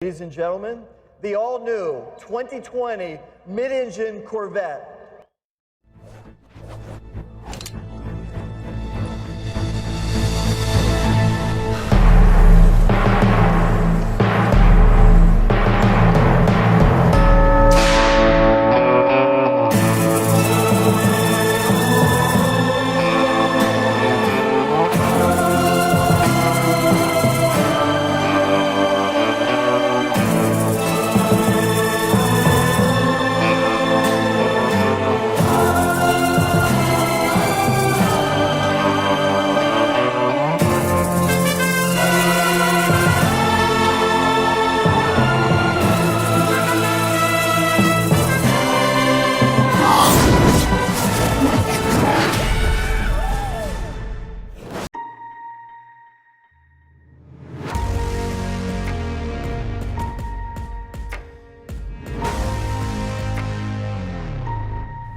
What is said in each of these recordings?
Ladies and gentlemen, the all-new 2020 mid-engine Corvette.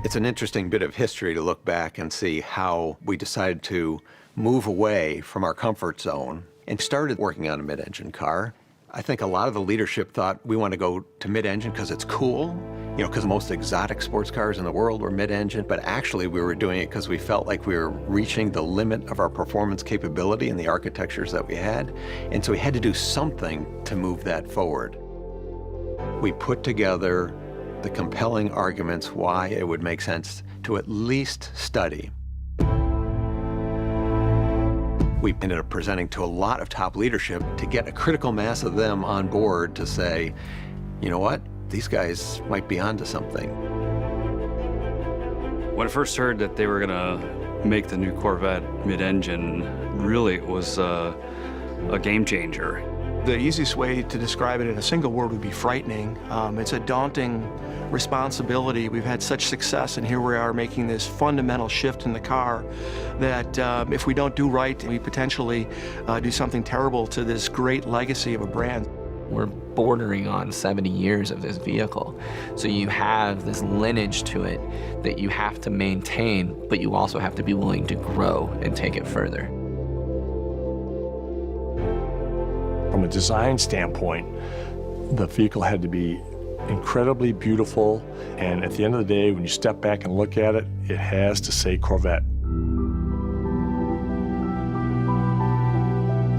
It's an interesting bit of history to look back and see how we decided to move away from our comfort zone and started working on a mid-engine car. I think a lot of the leadership thought we want to go to mid-engine because it's cool, because the most exotic sports cars in the world were mid-engine, but actually we were doing it because we felt like we were reaching the limit of our performance capability in the architectures that we had, and so we had to do something to move that forward. We put together the compelling arguments why it would make sense to at least study. We ended up presenting to a lot of top leadership to get a critical mass of them on board to say, you know what, these guys might be onto something. When I first heard that they were gonna make the new Corvette mid-engine, really it was a game changer. The easiest way to describe it in a single word would be frightening. It's a daunting responsibility. We've had such success, and here we are making this fundamental shift in the car that if we don't do right, we potentially do something terrible to this great legacy of a brand. We're bordering on 70 years of this vehicle. So you have this lineage to it that you have to maintain, but you also have to be willing to grow and take it further. From a design standpoint, the vehicle had to be incredibly beautiful, and at the end of the day, when you step back and look at it, it has to say Corvette.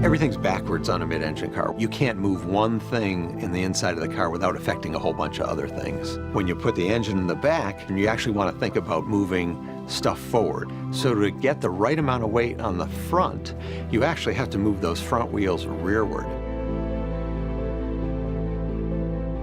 Everything's backwards on a mid-engine car. You can't move one thing in the inside of the car without affecting a whole bunch of other things. When you put the engine in the back, you actually want to think about moving stuff forward. So to get the right amount of weight on the front, you actually have to move those front wheels rearward.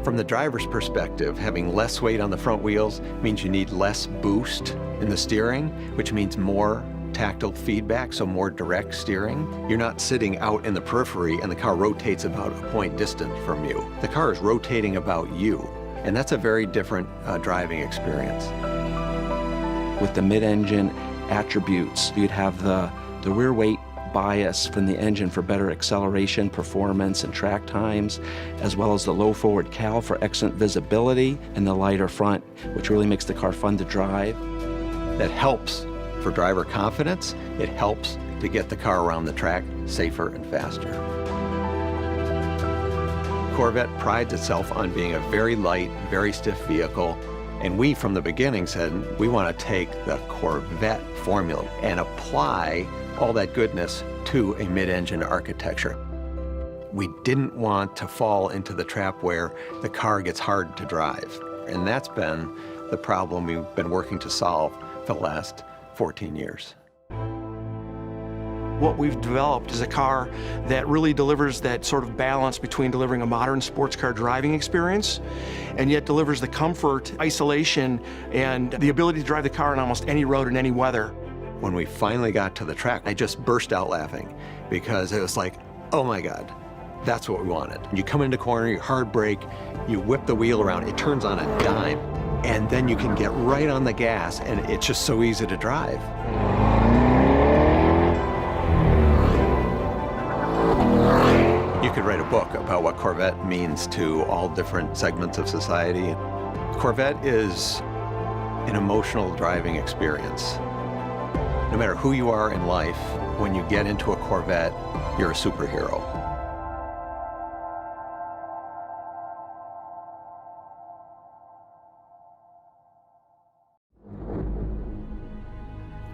From the driver's perspective, having less weight on the front wheels means you need less boost in the steering, which means more tactile feedback, so more direct steering. You're not sitting out in the periphery and the car rotates about a point distant from you. The car is rotating about you, and that's a very different driving experience. With the mid-engine attributes, you'd have the rear weight bias from the engine for better acceleration, performance, and track times, as well as the low forward cowl for excellent visibility, and the lighter front, which really makes the car fun to drive. That helps for driver confidence. It helps to get the car around the track safer and faster. Corvette prides itself on being a very light, very stiff vehicle. And we, from the beginning, said we want to take the Corvette formula and apply all that goodness to a mid-engine architecture. We didn't want to fall into the trap where the car gets hard to drive. And that's been the problem we've been working to solve for the last 14 years. What we've developed is a car that really delivers that sort of balance between delivering a modern sports car driving experience and yet delivers the comfort, isolation, and the ability to drive the car on almost any road in any weather. When we finally got to the track, I just burst out laughing because it was like, oh my God, that's what we wanted. You come into corner, you hard brake, you whip the wheel around, it turns on a dime, and then you can get right on the gas, and it's just so easy to drive. You could write a book about what Corvette means to all different segments of society. Corvette is an emotional driving experience. No matter who you are in life, when you get into a Corvette, you're a superhero.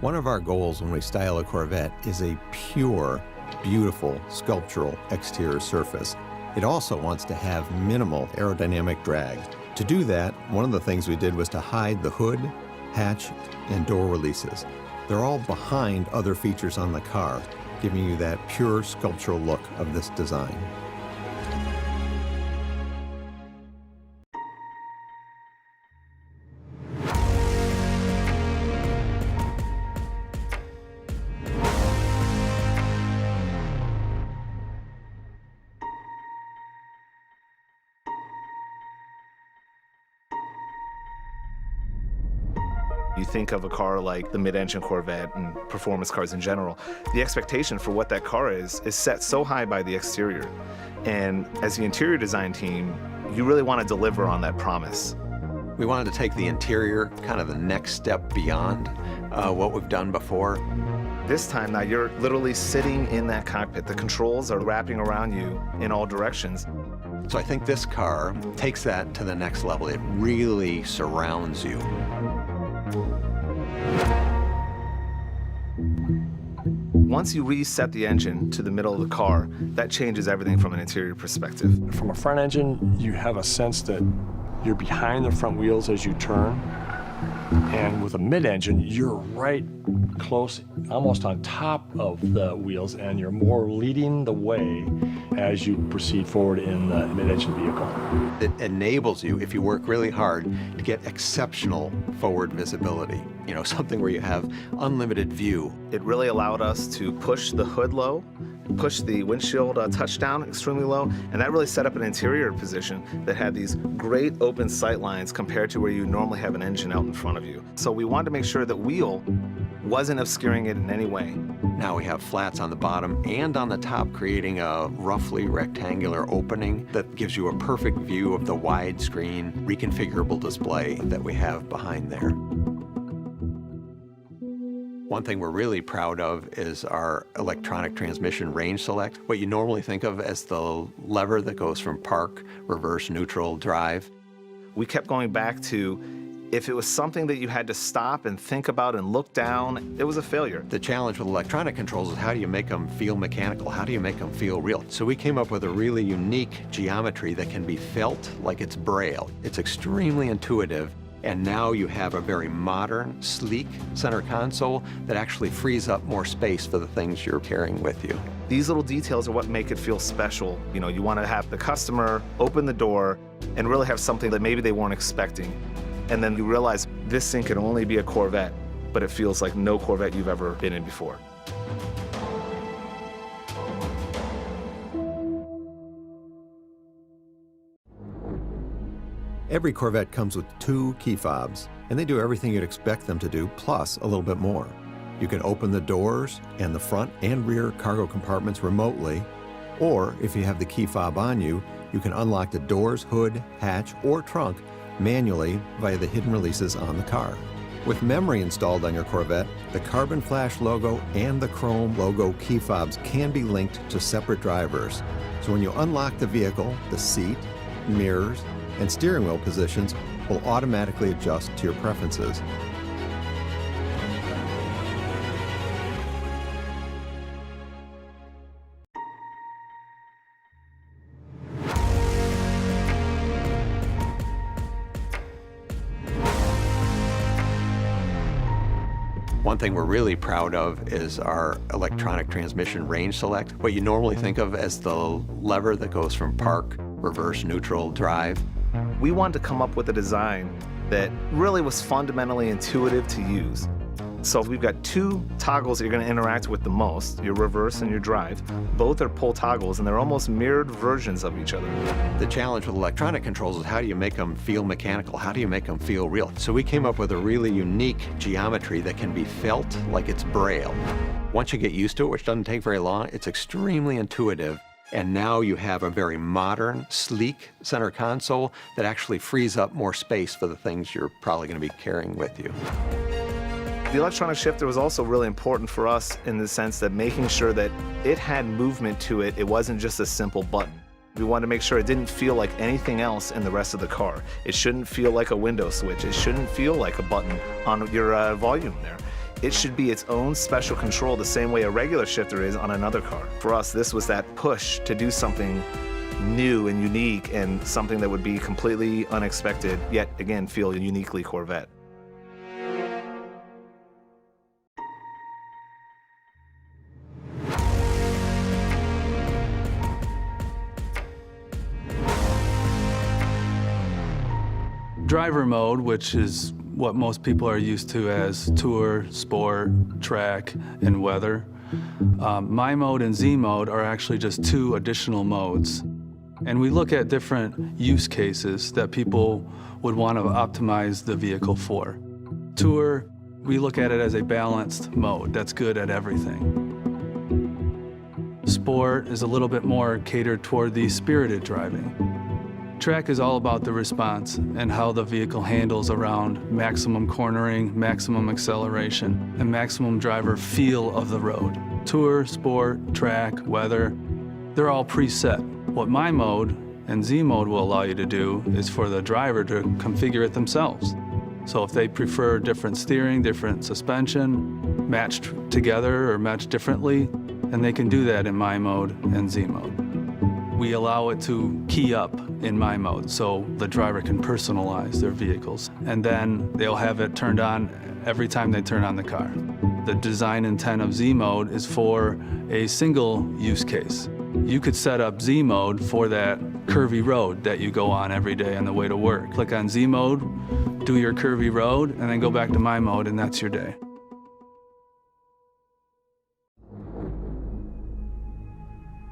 One of our goals when we style a Corvette is a pure, beautiful, sculptural exterior surface. It also wants to have minimal aerodynamic drag. To do that, one of the things we did was to hide the hood, hatch, and door releases. They're all behind other features on the car, giving you that pure sculptural look of this design. You think of a car like the mid-engine Corvette and performance cars in general, the expectation for what that car is set so high by the exterior. And as the interior design team, you really want to deliver on that promise. We wanted to take the interior kind of the next step beyond what we've done before. This time now you're literally sitting in that cockpit. The controls are wrapping around you in all directions. So I think this car takes that to the next level. It really surrounds you. Once you reset the engine to the middle of the car, that changes everything from an interior perspective. From a front engine, you have a sense that you're behind the front wheels as you turn. And with a mid-engine, you're right close, almost on top of the wheels, and you're more leading the way as you proceed forward in the mid-engine vehicle. It enables you, if you work really hard, to get exceptional forward visibility. You know, something where you have unlimited view. It really allowed us to push the hood low, push the windshield touchdown extremely low, and that really set up an interior position that had these great open sight lines compared to where you normally have an engine out in front of you. So we wanted to make sure that wheel wasn't obscuring it in any way. Now we have flats on the bottom and on the top, creating a roughly rectangular opening that gives you a perfect view of the widescreen reconfigurable display that we have behind there. One thing we're really proud of is our electronic transmission range select, what you normally think of as the lever that goes from park, reverse, neutral, drive. We kept going back to, if it was something that you had to stop and think about and look down, it was a failure. The challenge with electronic controls is how do you make them feel mechanical? How do you make them feel real? So we came up with a really unique geometry that can be felt like it's Braille. It's extremely intuitive. And now you have a very modern, sleek center console that actually frees up more space for the things you're carrying with you. These little details are what make it feel special. You know, you want to have the customer open the door and really have something that maybe they weren't expecting. And then you realize this thing can only be a Corvette, but it feels like no Corvette you've ever been in before. Every Corvette comes with 2 key fobs, and they do everything you'd expect them to do, plus a little bit more. You can open the doors and the front and rear cargo compartments remotely, or if you have the key fob on you, you can unlock the doors, hood, hatch, or trunk manually via the hidden releases on the car. With memory installed on your Corvette, the carbon flash logo and the chrome logo key fobs can be linked to separate drivers. So when you unlock the vehicle, the seat, mirrors, and steering wheel positions will automatically adjust to your preferences. One thing we're really proud of is our electronic transmission range select, what you normally think of as the lever that goes from park, reverse, neutral, drive. We wanted to come up with a design that really was fundamentally intuitive to use. So we've got 2 toggles that you're going to interact with the most, your reverse and your drive. Both are pull toggles, and they're almost mirrored versions of each other. The challenge with electronic controls is how do you make them feel mechanical? How do you make them feel real? So we came up with a really unique geometry that can be felt like it's Braille. Once you get used to it, which doesn't take very long, it's extremely intuitive. And now you have a very modern, sleek center console that actually frees up more space for the things you're probably going to be carrying with you. The electronic shifter was also really important for us in the sense that making sure that it had movement to it. It wasn't just a simple button. We wanted to make sure it didn't feel like anything else in the rest of the car. It shouldn't feel like a window switch. It shouldn't feel like a button on your volume there. it should be its own special control the same way a regular shifter is on another car. For us, this was that push to do something new and unique and something that would be completely unexpected, yet again feel uniquely Corvette. Driver mode, which is what most people are used to as tour, sport, track, and weather. My mode and Z mode are actually just two additional modes. And we look at different use cases that people would want to optimize the vehicle for. Tour, we look at it as a balanced mode that's good at everything. Sport is a little bit more catered toward the spirited driving. Track is all about the response and how the vehicle handles around maximum cornering, maximum acceleration, and maximum driver feel of the road. Tour, sport, track, weather, they're all preset. What my mode and Z mode will allow you to do is for the driver to configure it themselves. So if they prefer different steering, different suspension, matched together or matched differently, then they can do that in my mode and Z mode. We allow it to key up in my mode so the driver can personalize their vehicles. And then they'll have it turned on every time they turn on the car. The design intent of Z mode is for a single use case. You could set up Z mode for that curvy road that you go on every day on the way to work. Click on Z mode, do your curvy road, and then go back to my mode, and that's your day.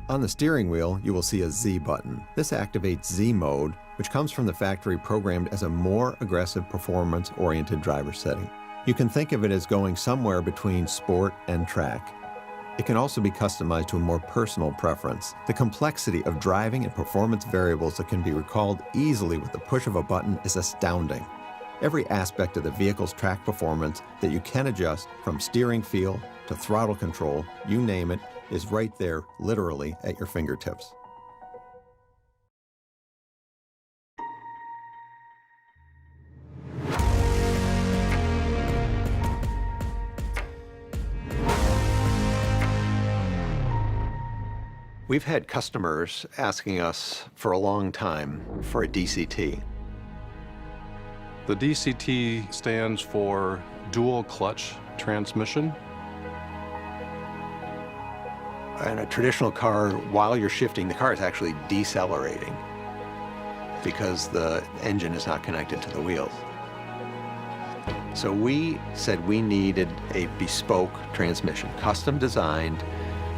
On the steering wheel, you will see a Z button. This activates Z mode, which comes from the factory programmed as a more aggressive performance-oriented driver setting. You can think of it as going somewhere between sport and track. It can also be customized to a more personal preference. The complexity of driving and performance variables that can be recalled easily with the push of a button is astounding. Every aspect of the vehicle's track performance that you can adjust, from steering feel to throttle control, you name it, is right there, literally, at your fingertips. We've had customers asking us for a long time for a DCT. The DCT stands for dual clutch transmission. In a traditional car, while you're shifting, the car is actually decelerating because the engine is not connected to the wheels. So we said we needed a bespoke transmission, custom designed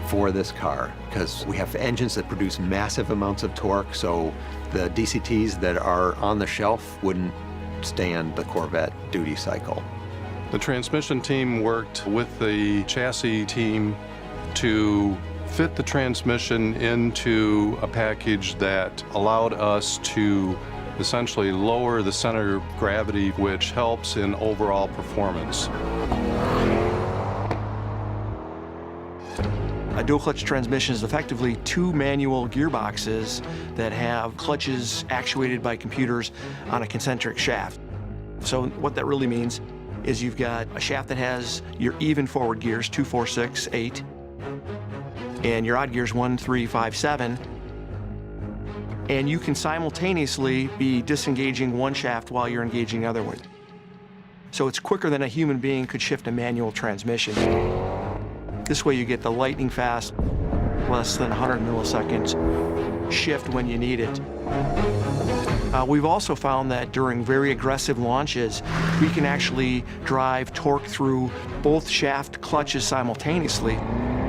for this car, because we have engines that produce massive amounts of torque, so the DCTs that are on the shelf wouldn't stand the Corvette duty cycle. The transmission team worked with the chassis team to fit the transmission into a package that allowed us to essentially lower the center of gravity, which helps in overall performance. A dual clutch transmission is effectively two manual gearboxes that have clutches actuated by computers on a concentric shaft. So what that really means is you've got a shaft that has your even forward gears, 2, 4, 6, 8, and your odd gears, 1, 3, 5, 7. And you can simultaneously be disengaging one shaft while you're engaging the other one. So it's quicker than a human being could shift a manual transmission. This way you get the lightning fast, less than 100 milliseconds shift when you need it. We've also found that during very aggressive launches, we can actually drive torque through both shaft clutches simultaneously.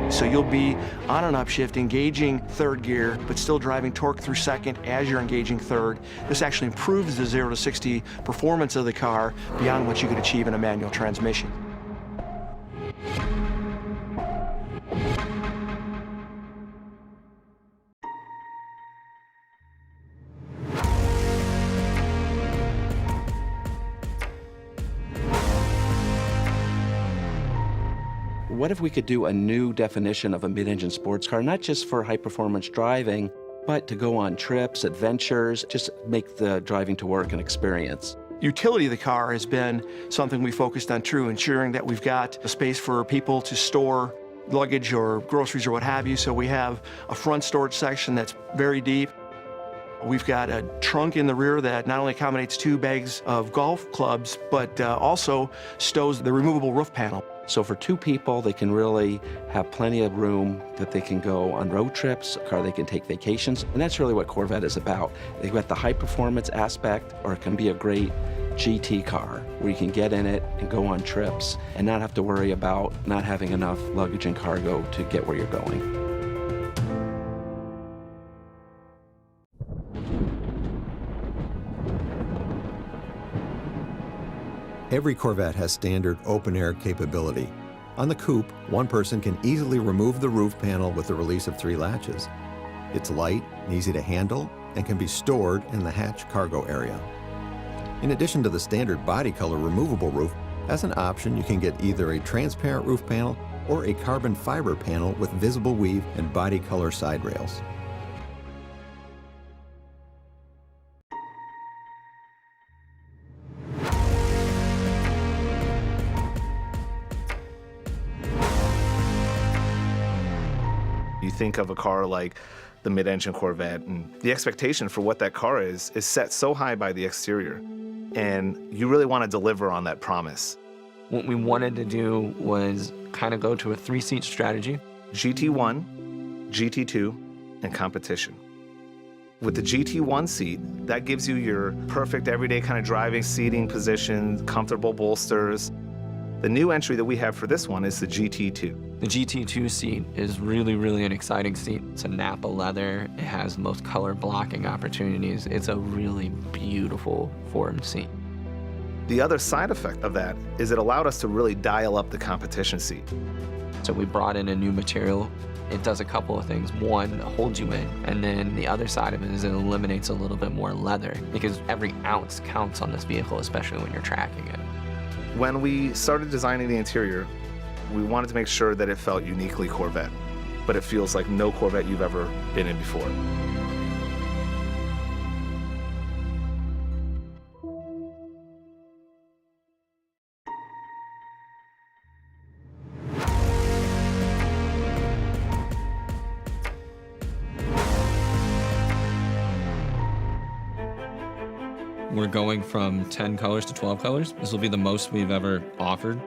So you'll be on an upshift, engaging third gear, but still driving torque through second as you're engaging third. This actually improves the 0 to 60 performance of the car beyond what you could achieve in a manual transmission. What if we could do a new definition of a mid-engine sports car, not just for high-performance driving, but to go on trips, adventures, just make the driving to work an experience? Utility of the car has been something we focused on too, ensuring that we've got a space for people to store luggage or groceries or what have you. So we have a front storage section that's very deep. We've got a trunk in the rear that not only accommodates 2 bags of golf clubs, but also stows the removable roof panel. So for 2 people, they can really have plenty of room that they can go on road trips, a car they can take vacations, and that's really what Corvette is about. They've got the high performance aspect, or it can be a great GT car where you can get in it and go on trips and not have to worry about not having enough luggage and cargo to get where you're going. Every Corvette has standard open-air capability. On the coupe, one person can easily remove the roof panel with the release of 3 latches. It's light and easy to handle and can be stored in the hatch cargo area. In addition to the standard body color removable roof, as an option you can get either a transparent roof panel or a carbon fiber panel with visible weave and body color side rails. You think of a car like the mid-engine Corvette, and the expectation for what that car is set so high by the exterior, and you really want to deliver on that promise. What we wanted to do was kind of go to a 3-seat strategy. GT1, GT2, and competition. With the GT1 seat, that gives you your perfect everyday kind of driving seating position, comfortable bolsters. The new entry that we have for this one is the GT2. The GT2 seat is really an exciting seat. It's a Napa leather. It has the most color blocking opportunities. It's a really beautiful formed seat. The other side effect of that is it allowed us to really dial up the competition seat. So we brought in a new material. It does a couple of things. One, it holds you in, and then the other side of it is it eliminates a little bit more leather because every ounce counts on this vehicle, especially when you're tracking it. When we started designing the interior, we wanted to make sure that it felt uniquely Corvette, but it feels like no Corvette you've ever been in before. We're going from 10 colors to 12 colors. This will be the most we've ever offered.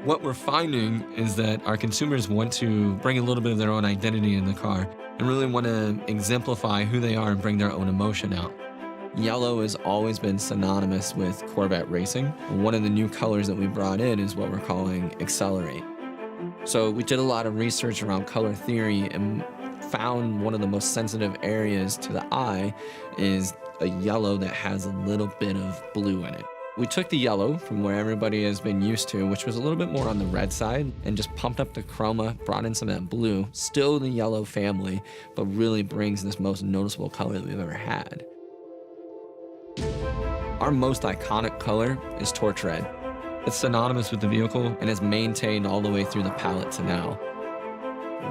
What we're finding is that our consumers want to bring a little bit of their own identity in the car and really want to exemplify who they are and bring their own emotion out. Yellow has always been synonymous with Corvette racing. One of the new colors that we brought in is what we're calling Accelerate. So we did a lot of research around color theory and found one of the most sensitive areas to the eye is a yellow that has a little bit of blue in it. We took the yellow from where everybody has been used to, which was a little bit more on the red side, and just pumped up the chroma, brought in some of that blue, still the yellow family, but really brings this most noticeable color that we've ever had. Our most iconic color is torch red. It's synonymous with the vehicle and is maintained all the way through the palette to now.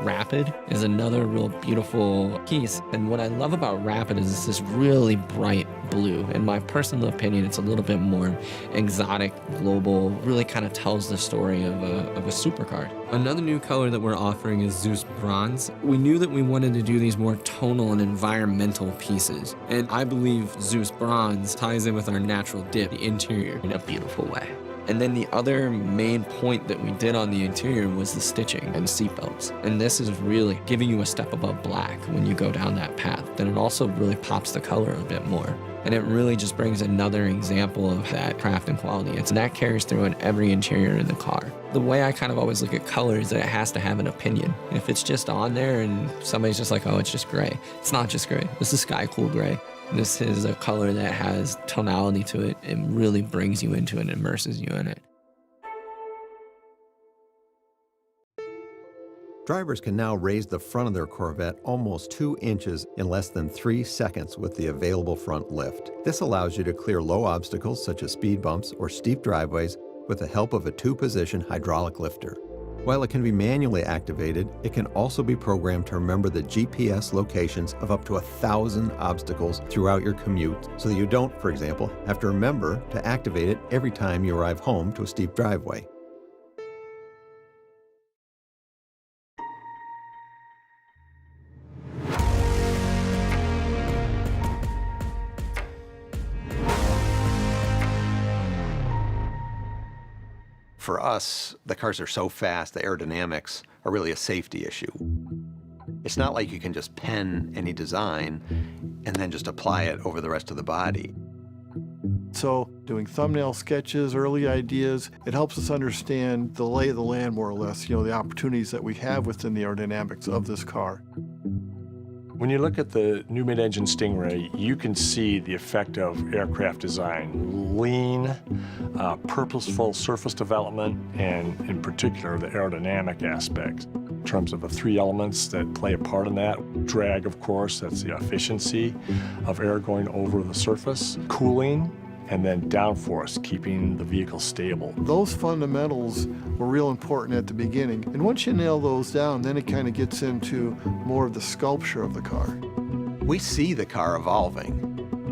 Rapid is another real beautiful piece, and what I love about Rapid is it's this really bright blue. In my personal opinion, it's a little bit more exotic, global, really kind of tells the story of a supercar. Another new color that we're offering is Zeus Bronze. We knew that we wanted to do these more tonal and environmental pieces, and I believe Zeus Bronze ties in with our natural dip, the interior, in a beautiful way. And then the other main point that we did on the interior was the stitching and seatbelts. And this is really giving you a step above black when you go down that path. Then it also really pops the color a bit more. And it really just brings another example of that craft and quality. And that carries through in every interior in the car. The way I kind of always look at color is that it has to have an opinion. If it's just on there and somebody's just like, oh, it's just gray. It's not just gray. This is sky cool gray. This is a color that has tonality to it and really brings you into it and immerses you in it. Drivers can now raise the front of their Corvette almost 2 inches in less than 3 seconds with the available front lift. This allows you to clear low obstacles such as speed bumps or steep driveways with the help of a 2-position hydraulic lifter. While it can be manually activated, it can also be programmed to remember the GPS locations of up to 1,000 obstacles throughout your commute, so that you don't, for example, have to remember to activate it every time you arrive home to a steep driveway. For us, the cars are so fast, the aerodynamics are really a safety issue. It's not like you can just pen any design and then just apply it over the rest of the body. So doing thumbnail sketches, early ideas, it helps us understand the lay of the land more or less, the opportunities that we have within the aerodynamics of this car. When you look at the new mid-engine Stingray, you can see the effect of aircraft design. Lean, purposeful surface development, and in particular, the aerodynamic aspects. In terms of the three elements that play a part in that. Drag, of course, that's the efficiency of air going over the surface. Cooling, and then downforce, keeping the vehicle stable. Those fundamentals were real important at the beginning. And once you nail those down, then it kind of gets into more of the sculpture of the car. We see the car evolving,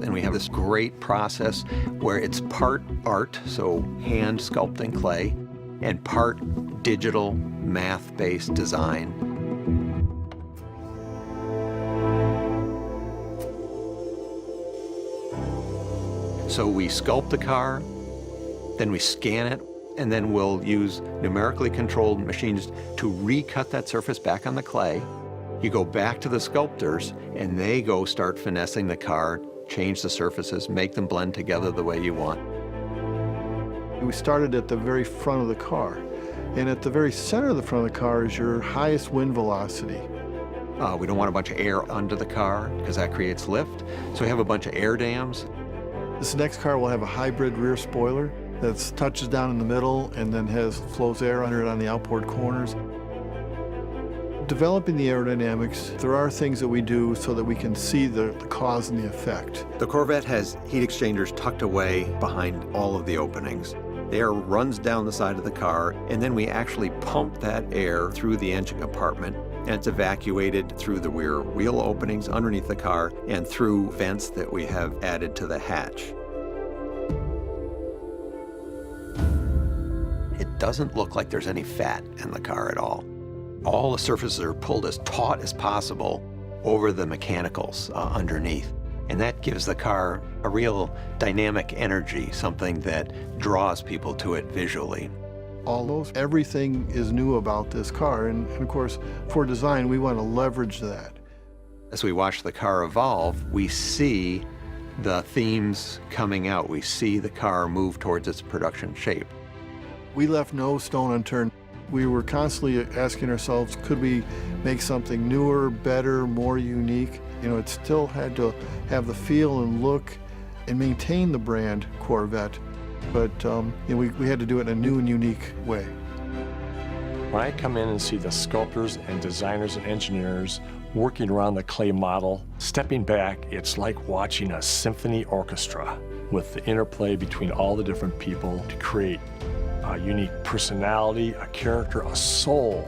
and we have this great process where it's part art, so hand sculpting clay, and part digital math-based design. So we sculpt the car, then we scan it, and then we'll use numerically controlled machines to recut that surface back on the clay. You go back to the sculptors, and they go start finessing the car, change the surfaces, make them blend together the way you want. We started at the very front of the car. And at the very center of the front of the car is your highest wind velocity. We don't want a bunch of air under the car because that creates lift. So we have a bunch of air dams. This next car will have a hybrid rear spoiler that touches down in the middle and then flows air under it on the outboard corners. Developing the aerodynamics, there are things that we do so that we can see the cause and the effect. The Corvette has heat exchangers tucked away behind all of the openings. The air runs down the side of the car, and then we actually pump that air through the engine compartment, and it's evacuated through the rear wheel openings underneath the car and through vents that we have added to the hatch. It doesn't look like there's any fat in the car at all. All the surfaces are pulled as taut as possible over the mechanicals underneath. And that gives the car a real dynamic energy, something that draws people to it visually. Almost everything is new about this car, and of course, for design, we want to leverage that. As we watch the car evolve, we see the themes coming out. We see the car move towards its production shape. We left no stone unturned. We were constantly asking ourselves, could we make something newer, better, more unique? It still had to have the feel and look and maintain the brand Corvette, but we had to do it in a new and unique way. When I come in and see the sculptors and designers and engineers working around the clay model, stepping back, it's like watching a symphony orchestra with the interplay between all the different people to create a unique personality, a character, a soul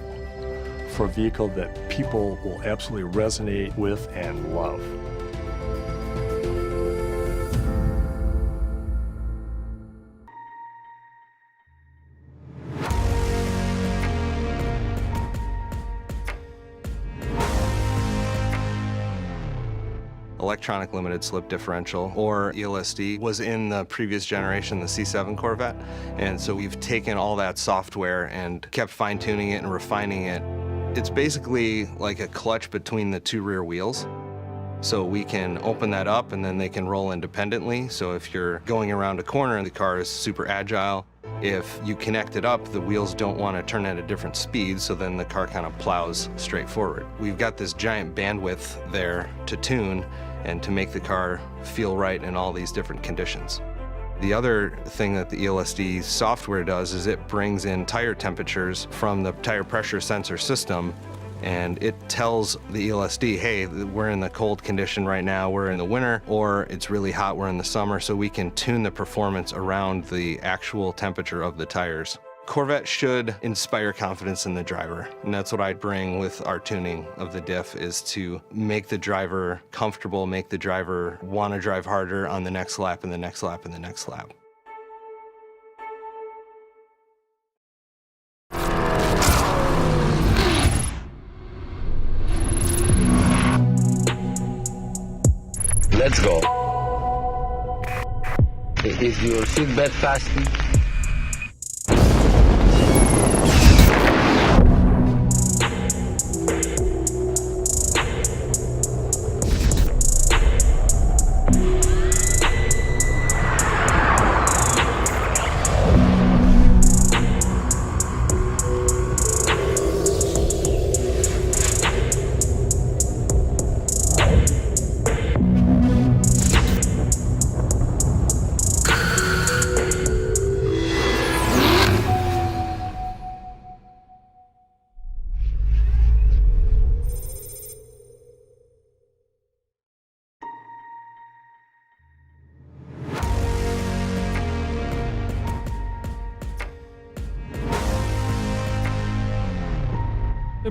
for a vehicle that people will absolutely resonate with and love. Electronic limited slip differential, or ELSD, was in the previous generation, the C8 Corvette. And so we've taken all that software and kept fine-tuning it and refining it. It's basically like a clutch between the two rear wheels. So we can open that up and then they can roll independently. So if you're going around a corner and the car is super agile, if you connect it up, the wheels don't want to turn at a different speed, so then the car kind of plows straight forward. We've got this giant bandwidth there to tune and to make the car feel right in all these different conditions. The other thing that the ELSD software does is it brings in tire temperatures from the tire pressure sensor system, and it tells the ELSD, hey, we're in the cold condition right now, we're in the winter, or it's really hot, we're in the summer, so we can tune the performance around the actual temperature of the tires. Corvette should inspire confidence in the driver, and that's what I bring with our tuning of the diff, is to make the driver comfortable, make the driver want to drive harder on the next lap and the next lap and the next lap. Let's go. Is your seatbelt fastened?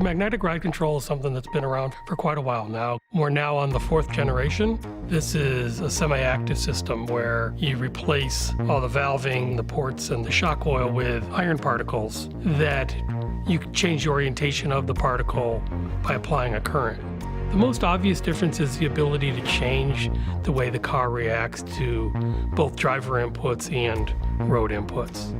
Magnetic ride control is something that's been around for quite a while now. We're now on the 4th generation. This is a semi-active system where you replace all the valving, the ports, and the shock oil with iron particles that you can change the orientation of the particle by applying a current. The most obvious difference is the ability to change the way the car reacts to both driver inputs and road inputs.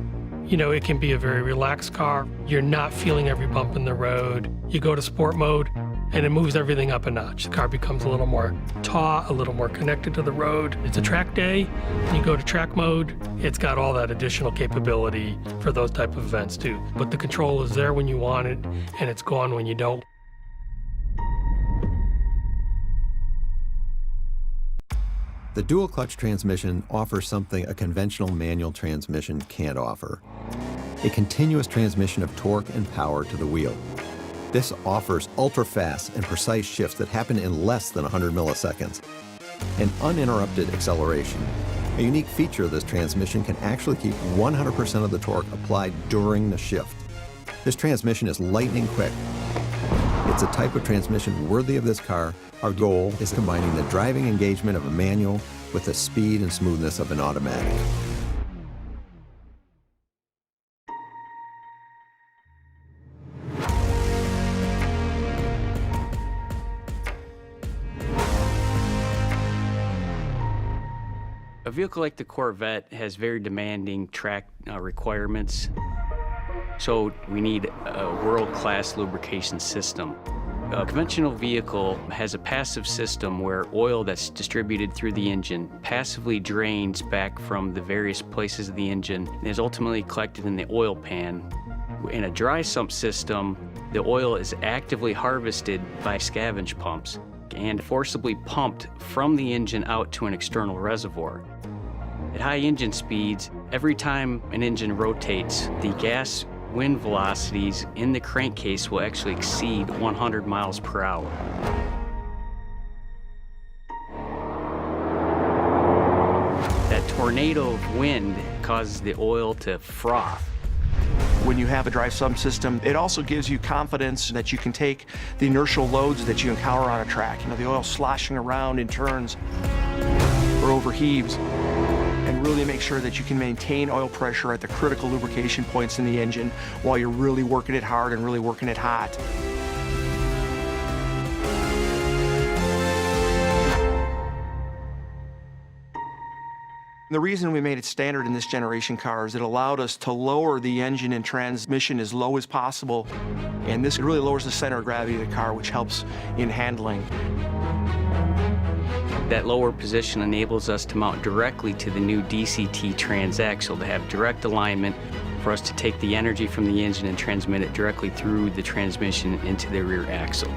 You know, it can be a very relaxed car. You're not feeling every bump in the road. You go to sport mode, and it moves everything up a notch. The car becomes a little more taut, a little more connected to the road. It's a track day. When you go to track mode, it's got all that additional capability for those type of events too. But the control is there when you want it, and it's gone when you don't. The dual clutch transmission offers something a conventional manual transmission can't offer: a continuous transmission of torque and power to the wheel. This offers ultra-fast and precise shifts that happen in less than 100 milliseconds, and uninterrupted acceleration. A unique feature of this transmission can actually keep 100% of the torque applied during the shift. This transmission is lightning quick. It's a type of transmission worthy of this car. Our goal is combining the driving engagement of a manual with the speed and smoothness of an automatic. A vehicle like the Corvette has very demanding track requirements, so we need a world-class lubrication system. A conventional vehicle has a passive system where oil that's distributed through the engine passively drains back from the various places of the engine and is ultimately collected in the oil pan. In a dry sump system, the oil is actively harvested by scavenge pumps and forcibly pumped from the engine out to an external reservoir. At high engine speeds, every time an engine rotates, the gas wind velocities in the crankcase will actually exceed 100 miles per hour. That tornado of wind causes the oil to froth. When you have a dry sump system, it also gives you confidence that you can take the inertial loads that you encounter on a track. You know, the oil sloshing around in turns or overheaves, and really make sure that you can maintain oil pressure at the critical lubrication points in the engine while you're really working it hard and really working it hot. The reason we made it standard in this generation car is it allowed us to lower the engine and transmission as low as possible, and this really lowers the center of gravity of the car, which helps in handling. That lower position enables us to mount directly to the new DCT transaxle to have direct alignment for us to take the energy from the engine and transmit it directly through the transmission into the rear axle.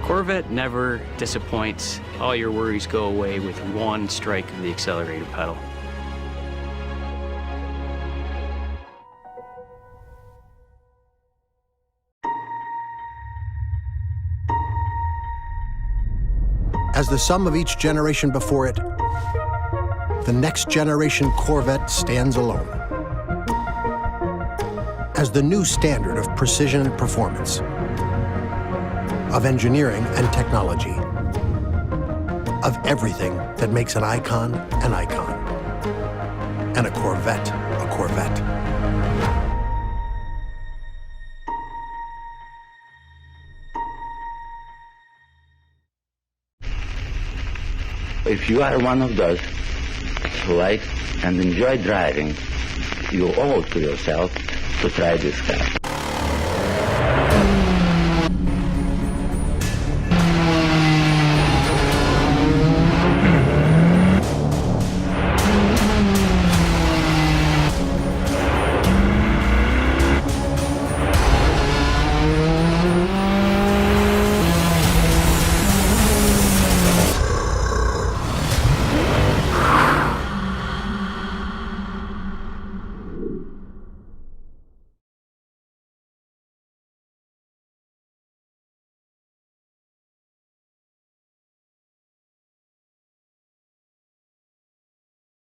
Corvette never disappoints. All your worries go away with one strike of the accelerator pedal. As the sum of each generation before it, the next generation Corvette stands alone. as the new standard of precision and performance, of engineering and technology, of everything that makes an icon, and a Corvette, a Corvette. If you are one of those who like and enjoy driving, you owe it to yourself to try this car.